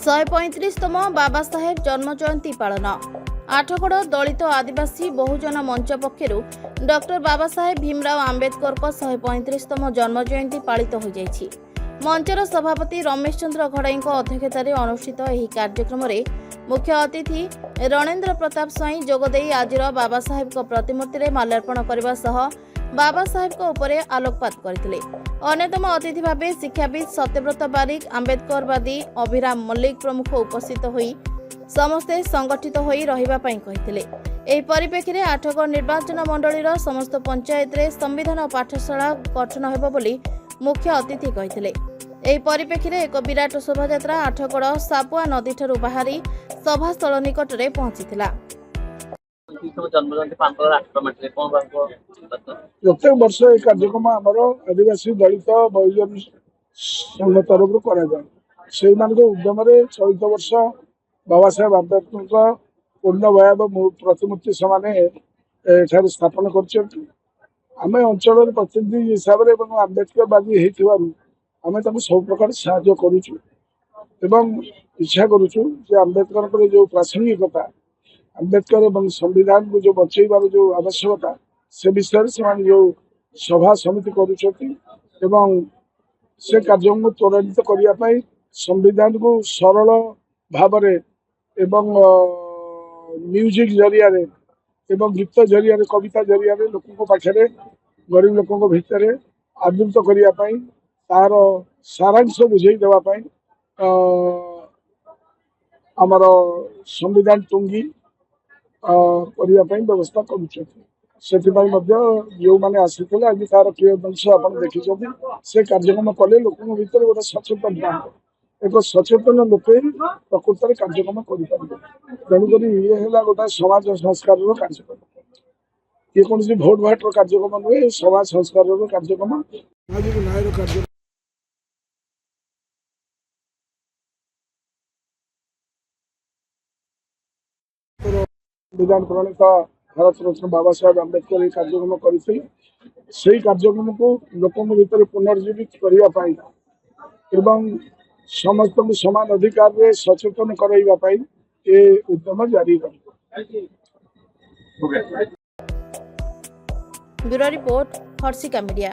135तम बाबा साहेब जन्म जयंती पालन आठगड़ दलित आदिवासी बहुजन मंच पक्षर डॉक्टर बाबा साहेब भीमराव आंबेडकर 135तम जन्म जयंती पालित हो जाइछि। मंचर सभापति रमेश चंद्र घड़ई अध्यक्षतार अनुष्ठित यह कार्यक्रम में मुख्य अतिथि रणेन्द्र प्रताप स्वाई जोगदे आजिर बाबा साहेब प्रतिमूर्ति में माल्यार्पण करने सह बाबा साहेब उपरे आलोकपात करथिले। अन्यतम अतिथि भावे शिक्षाविद सत्यव्रत बारिक, आंबेडकरवादी अभिराम मल्लिक प्रमुख उपस्थित होई समस्ते संगठित होई रहिबा पई कहिथिले। एही परिप्रेक्षी रे आठगड़ निर्वाचन मंडलीर समस्त पंचायत रे संविधान पाठशाला गठन हेबो बोली मुख्य अतिथि कहिथिले। एही परिप्रेक्षी रे एक विराट शोभायात्रा आठगड़ सापुआ नदी ठारू बाहरी सभास्थल निकट रे पहुंचीथिला। प्रत्येक वर्ष ये कार्यक्रम आमर आदिवासी दलित बहुजन संघ तरफ से उद्यम चलित वर्ष बाबा साहेब आंबेडकर पूर्ण भयावह प्रतिमूर्ति से स्थापन करम अंचल प्रतिनिधि हिसाब से आंबेडकरवादी होमें सब प्रकार साहाय्य करुचु एवं इच्छा करुचु आंबेडकर जो प्रासंगिकता आंबेडकर और संविधान को जो बचेबार जो आवश्यकता से विषय से जो सभा समिति करुँच से कार्यक्रम को त्वरान्वित करने संविधान को सरल भाव एवं म्यूजिक जरिया एवं गीत जरिया कविता जरिया लोकों पाखे गरीब लोकों भितर आदृत करने तार सारांश बुझे देवाई आमर संविधान टुंगी व्यवस्था करुँच जो मैंने आसी आज तार प्रिय दंश आप देखी से कार्यक्रम कले लोकों भीतर गोटे सचेतन एक सचेतन लोके प्रकृत में कार्यक्रम करेणुक ये है गोटे समाज संस्कार कार्यक्रम ये कौन भोट भाट कार्यक्रम नुहे समाज संस्कार कार्यक्रम न्याय कार्यक्रम संविधान प्रणेता भारत रत्न बाबा साहेब आंबेडकर कार्यक्रम करते कार्यक्रम को लोकों भीतर पुनर्जीवित करने समस्त को समान अधिकार रे सचेतन कराइबा ये उद्यम जारी रही। Bureau report Harshika media.